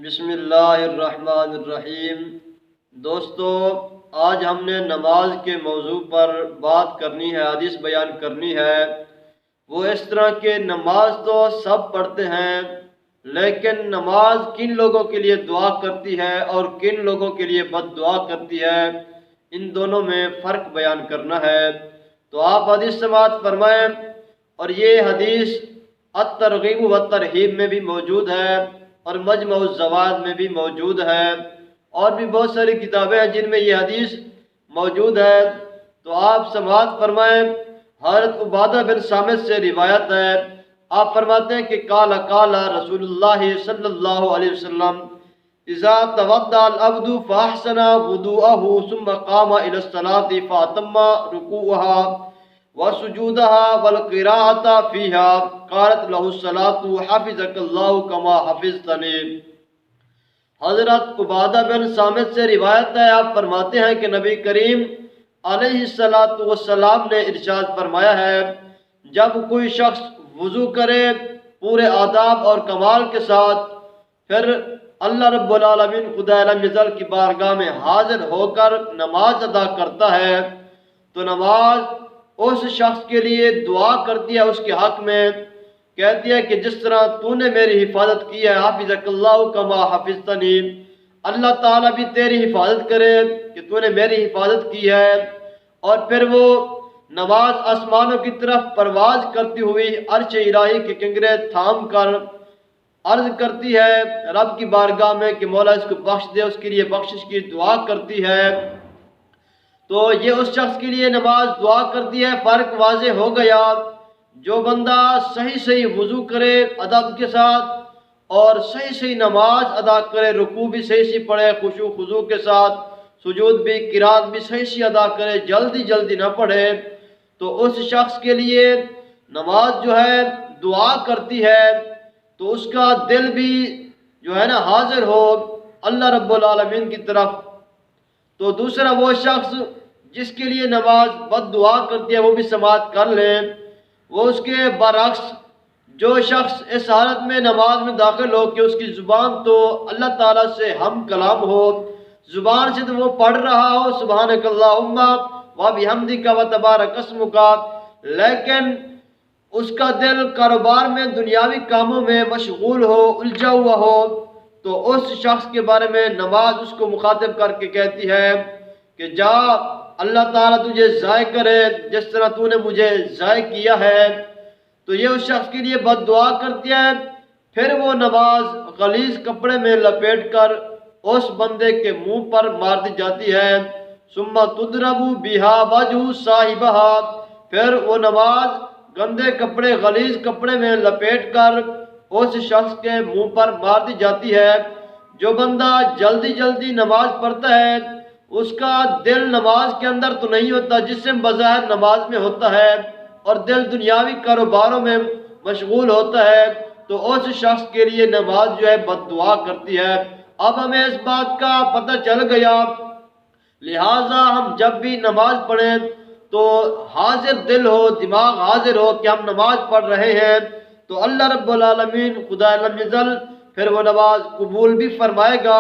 بسم اللہ الرحمن الرحیم۔ دوستو، آج ہم نے نماز کے موضوع پر بات کرنی ہے، حدیث بیان کرنی ہے۔ وہ اس طرح کہ نماز تو سب پڑھتے ہیں، لیکن نماز کن لوگوں کے لیے دعا کرتی ہے اور کن لوگوں کے لیے بد دعا کرتی ہے، ان دونوں میں فرق بیان کرنا ہے۔ تو آپ حدیث سماعت فرمائیں، اور یہ حدیث الترغیب و ترہیب میں بھی موجود ہے اور مجمع الزوائد میں بھی موجود ہے، اور بھی بہت ساری کتابیں ہیں جن میں یہ حدیث موجود ہے۔ تو آپ سماعت فرمائیں۔ حضرت عبادہ بن صامت سے روایت ہے، آپ فرماتے ہیں کہ قال رسول اللہ صلی اللہ علیہ وسلم اذا تودع العبد فاحسن وضوءه ثم قام الى الصلاة فاتم ركوعها وسجودها والقراءة فيها قالت له الصلاة حفظك الله كما حفظتني۔ حضرت عبادہ بن صامت سے روایت ہے، آپ فرماتے ہیں کہ نبی کریم علیہ السلام نے ارشاد فرمایا ہے، جب کوئی شخص وضو کرے پورے آداب اور کمال کے ساتھ، پھر اللہ رب العالمین خدا عالم ذل کی بارگاہ میں حاضر ہو کر نماز ادا کرتا ہے، تو نماز اس شخص کے لیے دعا کرتی ہے اس کے حق میں، کہتی ہے کہ جس طرح تو نے میری حفاظت کی ہے، حافظک اللہ کما حفظتنی، اللہ تعالیٰ بھی تیری حفاظت کرے کہ تو نے میری حفاظت کی ہے۔ اور پھر وہ نماز آسمانوں کی طرف پرواز کرتی ہوئی عرش الہی کے کنگرے تھام کر عرض کرتی ہے رب کی بارگاہ میں کہ مولا اس کو بخش دے، اس کے لیے بخشش کی دعا کرتی ہے۔ تو یہ اس شخص کے لیے نماز دعا کرتی ہے۔ فرق واضح ہو گیا، جو بندہ صحیح وضو کرے ادب کے ساتھ اور صحیح نماز ادا کرے، رکوع بھی صحیح پڑھے خشوع خضوع کے ساتھ، سجود بھی قرات بھی صحیح ادا کرے، جلدی نہ پڑھے، تو اس شخص کے لیے نماز جو ہے دعا کرتی ہے، تو اس کا دل بھی جو ہے نا حاضر ہو اللہ رب العالمین کی طرف۔ تو دوسرا وہ شخص جس کے لیے نماز بد دعا کرتی ہے، وہ بھی سماعت کر لیں۔ وہ اس کے برعکس جو شخص اس حالت میں نماز میں داخل ہو کہ اس کی زبان تو اللہ تعالیٰ سے ہم کلام ہو، زبان سے تو وہ پڑھ رہا ہو سبحانک اللہم و بحمدک و تبارک اسمک، لیکن اس کا دل کاروبار میں دنیاوی کاموں میں مشغول ہو، الجھا ہوا ہو، تو اس شخص کے بارے میں نماز اس کو مخاطب کر کے کہتی ہے کہ جا، اللہ تعالیٰ تجھے ضائع کرے جس طرح تو نے مجھے ضائع کیا ہے۔ تو یہ اس شخص کے لیے بد دعا کرتی ہے۔ پھر وہ نماز غلیظ کپڑے میں لپیٹ کر اس بندے کے منہ پر مار دی جاتی ہے، ثم تضرب بها وجه صاحبها، پھر وہ نماز گندے کپڑے غلیظ کپڑے میں لپیٹ کر اس شخص کے منہ پر مار دی جاتی ہے۔ جو بندہ جلدی نماز پڑھتا ہے، اس کا دل نماز کے اندر تو نہیں ہوتا، جسم بظاہر نماز میں ہوتا ہے اور دل دنیاوی کاروباروں میں مشغول ہوتا ہے، تو اس شخص کے لیے نماز جو ہے بد دعا کرتی ہے۔ اب ہمیں اس بات کا پتہ چل گیا، لہٰذا ہم جب بھی نماز پڑھیں تو حاضر دل ہو، دماغ حاضر ہو کہ ہم نماز پڑھ رہے ہیں، تو اللہ رب العالمین خدا عالم ذل پھر وہ نماز قبول بھی فرمائے گا۔